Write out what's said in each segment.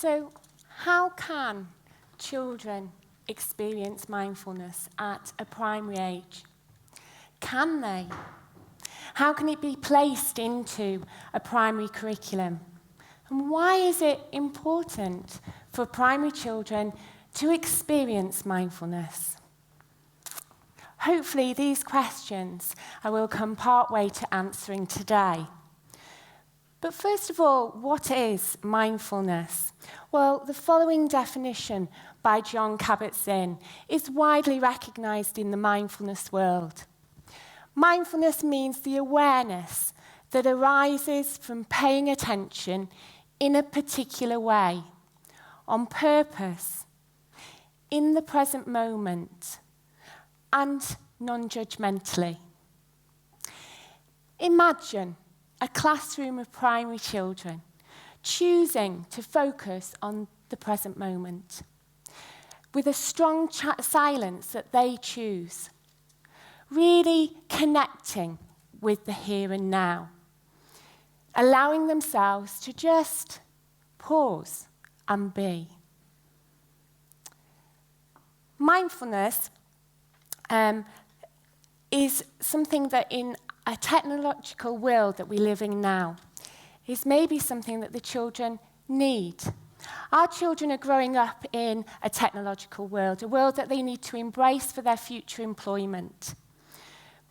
So, how can children experience mindfulness at a primary age? Can they? How can it be placed into a primary curriculum? And why is it important for primary children to experience mindfulness? Hopefully, these questions I will come part way to answering today. But first of all, what is mindfulness? Well, the following definition by Jon Kabat-Zinn is widely recognised in the mindfulness world. Mindfulness means the awareness that arises from paying attention in a particular way, on purpose, in the present moment, and non-judgmentally. Imagine a classroom of primary children choosing to focus on the present moment, with a strong silence that they choose, really connecting with the here and now, allowing themselves to just pause and be. Mindfulness is something that in a technological world that we live in now is maybe something that the children need. Our children are growing up in a technological world, a world that they need to embrace for their future employment.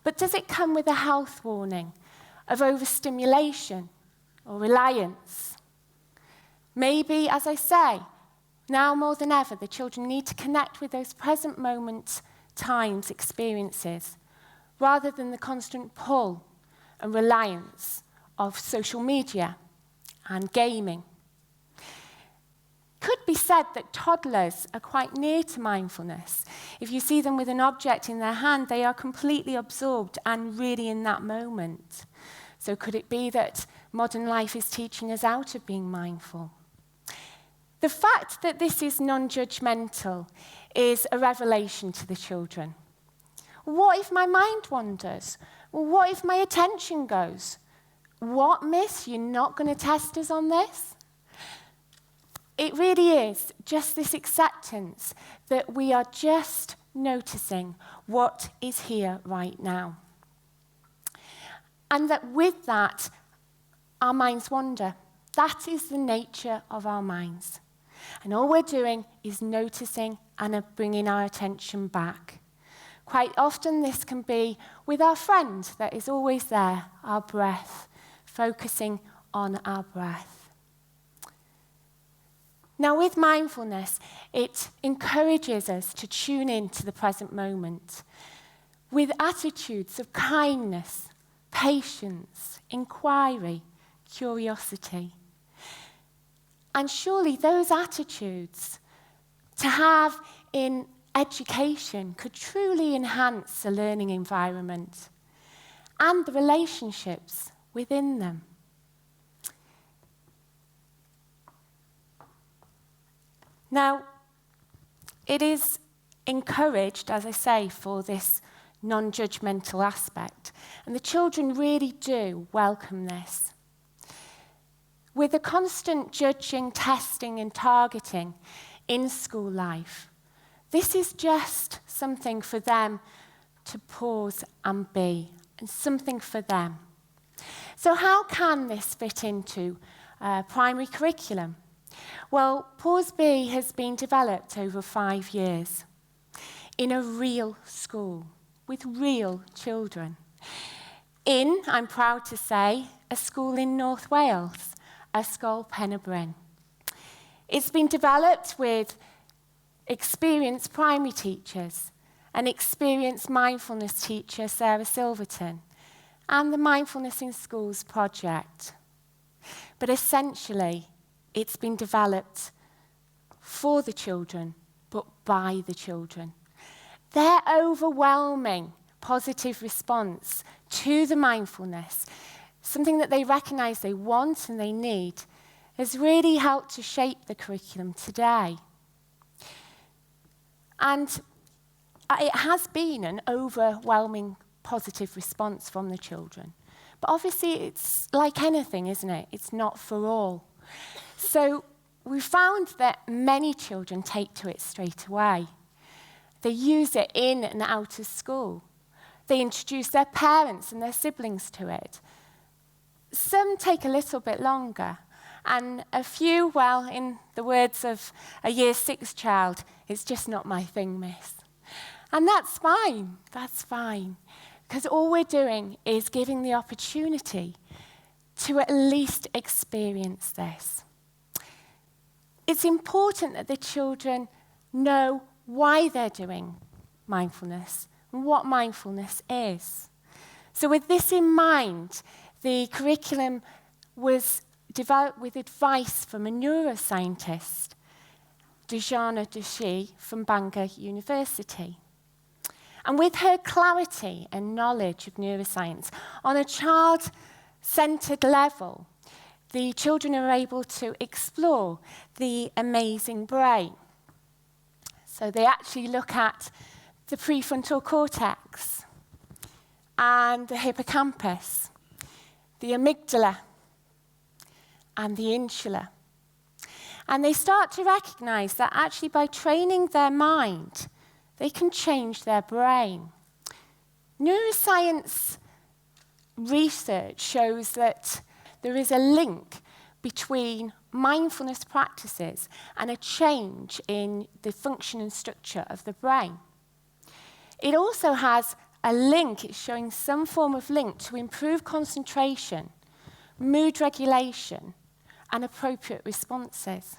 But does it come with a health warning of overstimulation or reliance? Maybe, as I say, now more than ever, the children need to connect with those present moment, times, experiences, rather than the constant pull and reliance of social media and gaming. Could be said that toddlers are quite near to mindfulness. If you see them with an object in their hand, they are completely absorbed and really in that moment. So could it be that modern life is teaching us how to being mindful? The fact that this is non-judgmental is a revelation to the children. What if my mind wanders? Well, what if my attention goes? What, miss? You're not going to test us on this? It really is just this acceptance that we are just noticing what is here right now. And that with that, our minds wander. That is the nature of our minds. And all we're doing is noticing and bringing our attention back. Quite often this can be with our friend that is always there, our breath, focusing on our breath. Now with mindfulness, it encourages us to tune in to the present moment with attitudes of kindness, patience, inquiry, curiosity. And surely those attitudes to have in education could truly enhance the learning environment and the relationships within them. Now, it is encouraged, as I say, for this non-judgmental aspect, and the children really do welcome this. With the constant judging, testing, and targeting in school life, this is just something for them to pause and be, and something for them. So how can this fit into primary curriculum? Well, Pause B has been developed over 5 years in a real school with real children. I'm proud to say, a school in North Wales, Ysgol Pen Y Bryn. It's been developed with experienced primary teachers, an experienced mindfulness teacher, Sarah Silverton, and the Mindfulness in Schools project. But essentially, it's been developed for the children, but by the children. Their overwhelming positive response to the mindfulness, something that they recognise they want and they need, has really helped to shape the curriculum today. And it has been an overwhelming positive response from the children. But obviously it's like anything, isn't it? It's not for all. So we found that many children take to it straight away. They use it in and out of school. They introduce their parents and their siblings to it. Some take a little bit longer, and a few, well, in the words of a year 6 child, it's just not my thing, miss. And that's fine, because all we're doing is giving the opportunity to at least experience this. It's important that the children know why they're doing mindfulness and what mindfulness is. So with this in mind, the curriculum was developed with advice from a neuroscientist, Dejana Dushi from Bangor University. And with her clarity and knowledge of neuroscience on a child-centered level, the children are able to explore the amazing brain. So they actually look at the prefrontal cortex and the hippocampus, the amygdala and the insula. And they start to recognize that actually by training their mind, they can change their brain. Neuroscience research shows that there is a link between mindfulness practices and a change in the function and structure of the brain. It also has a link, it's showing some form of link to improve concentration, mood regulation, and appropriate responses.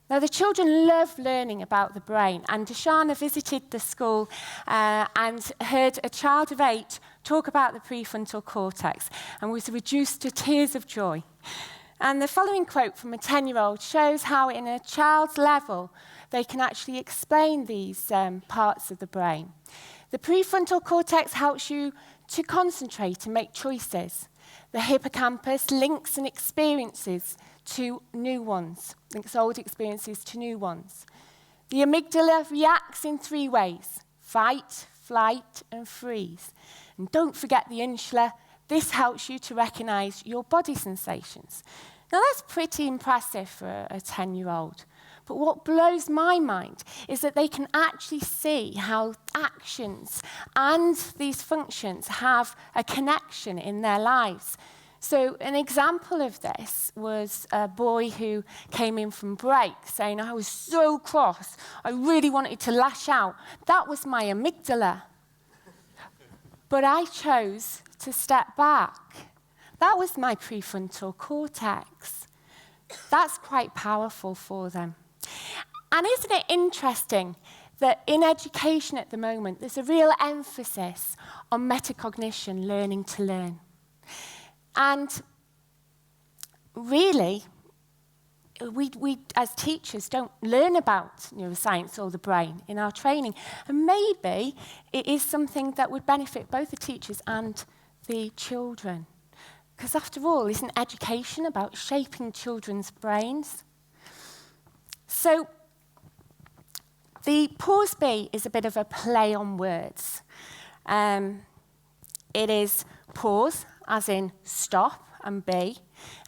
Now, the children love learning about the brain, and Deshana visited the school and heard a child of 8 talk about the prefrontal cortex and was reduced to tears of joy. And the following quote from a 10-year-old shows how, in a child's level, they can actually explain these parts of the brain. The prefrontal cortex helps you to concentrate and make choices. The hippocampus links and experiences to new ones, links old experiences to new ones. The amygdala reacts in 3 ways: fight, flight, and freeze. And don't forget the insula. This helps you to recognize your body sensations. Now, that's pretty impressive for a 10-year-old. But what blows my mind is that they can actually see how actions and these functions have a connection in their lives. So an example of this was a boy who came in from break saying, "I was so cross, I really wanted to lash out. That was my amygdala. But I chose to step back. That was my prefrontal cortex." That's quite powerful for them. And isn't it interesting that in education at the moment, there's a real emphasis on metacognition, learning to learn. And really, we as teachers don't learn about neuroscience or the brain in our training. And maybe it is something that would benefit both the teachers and the children. Because after all, isn't education about shaping children's brains? So the pause B is a bit of a play on words. It is pause, as in stop and be,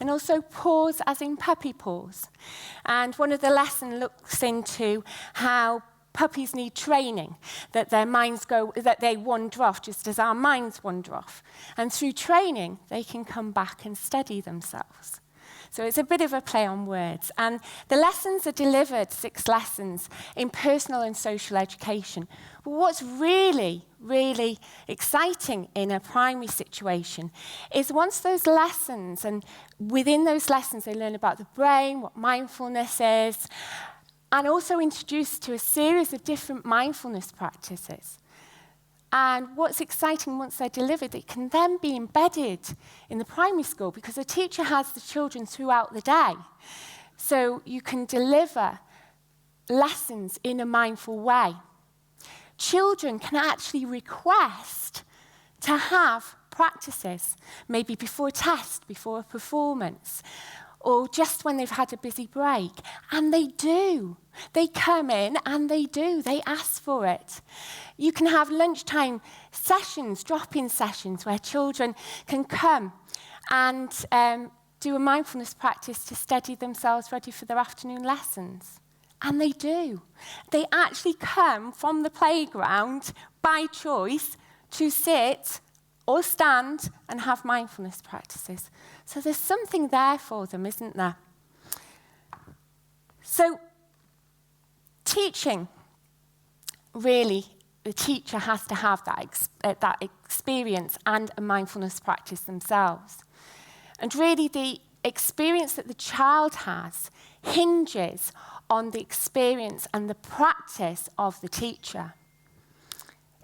and also pause, as in puppy pause. And one of the lessons looks into how puppies need training, that their minds that they wander off just as our minds wander off. And through training, they can come back and steady themselves. So it's a bit of a play on words. And the lessons are delivered, 6 lessons, in personal and social education. But what's really, really exciting in a primary situation is once those lessons, and within those lessons they learn about the brain, what mindfulness is, and also introduced to a series of different mindfulness practices. And what's exciting once they're delivered, it can then be embedded in the primary school because the teacher has the children throughout the day. So you can deliver lessons in a mindful way. Children can actually request to have practices, maybe before a test, before a performance, or just when they've had a busy break. And they do. They come in and they do. They ask for it. You can have lunchtime sessions, drop-in sessions, where children can come and do a mindfulness practice to steady themselves ready for their afternoon lessons. And they do. They actually come from the playground by choice to sit or stand and have mindfulness practices. So there's something there for them, isn't there? So teaching, really, the teacher has to have that experience and a mindfulness practice themselves. And really, the experience that the child has hinges on the experience and the practice of the teacher.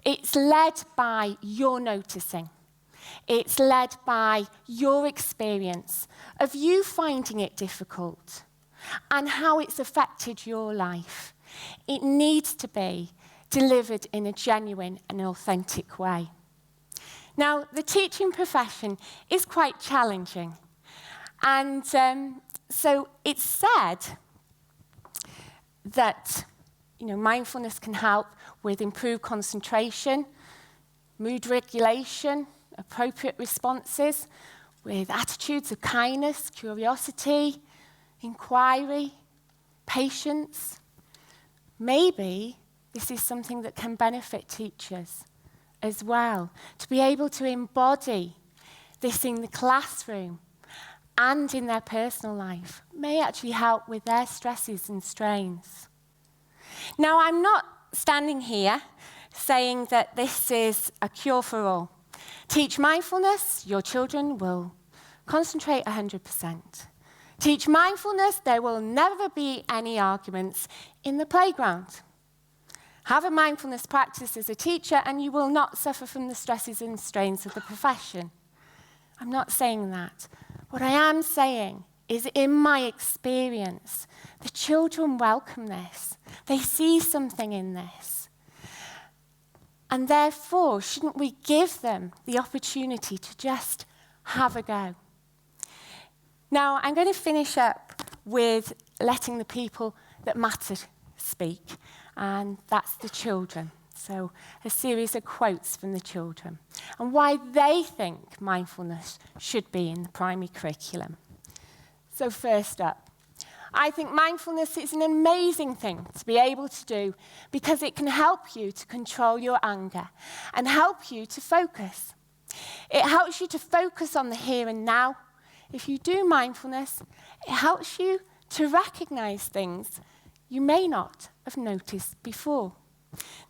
It's led by your noticing. It's led by your experience of you finding it difficult and how it's affected your life. It needs to be delivered in a genuine and authentic way. Now, the teaching profession is quite challenging. And so it's said that mindfulness can help with improved concentration, mood regulation, appropriate responses, with attitudes of kindness, curiosity, inquiry, patience. Maybe this is something that can benefit teachers as well, to be able to embody this in the classroom and in their personal life may actually help with their stresses and strains. Now, I'm not standing here saying that this is a cure for all. Teach mindfulness, your children will concentrate 100%. Teach mindfulness, there will never be any arguments in the playground. Have a mindfulness practice as a teacher and you will not suffer from the stresses and strains of the profession. I'm not saying that. What I am saying is, in my experience, the children welcome this. They see something in this. And therefore, shouldn't we give them the opportunity to just have a go? Now, I'm going to finish up with letting the people that matter speak, and that's the children. So a series of quotes from the children and why they think mindfulness should be in the primary curriculum. So first up, I think mindfulness is an amazing thing to be able to do because it can help you to control your anger and help you to focus. It helps you to focus on the here and now. If you do mindfulness, it helps you to recognize things you may not have noticed before.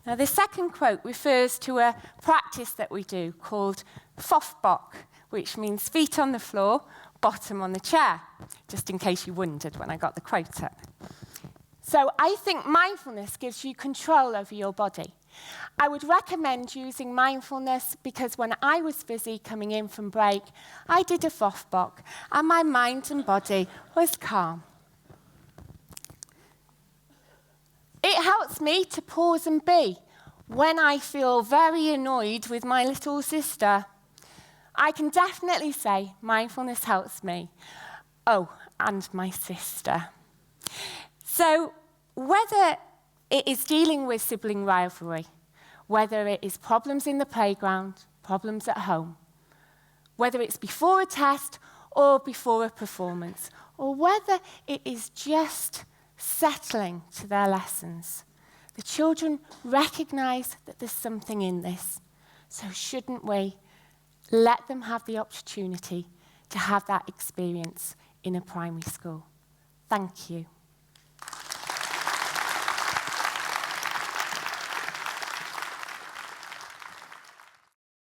Now, the second quote refers to a practice that we do called Fofbok, which means feet on the floor, bottom on the chair, just in case you wondered when I got the quote up. So I think mindfulness gives you control over your body. I would recommend using mindfulness because when I was busy coming in from break, I did a Fofbok and my mind and body was calm. It helps me to pause and be. When I feel very annoyed with my little sister, I can definitely say mindfulness helps me. Oh, and my sister. So whether it is dealing with sibling rivalry, whether it is problems in the playground, problems at home, whether it's before a test or before a performance, or whether it is just settling to their lessons, the children recognise that there's something in this. So shouldn't we let them have the opportunity to have that experience in a primary school? Thank you.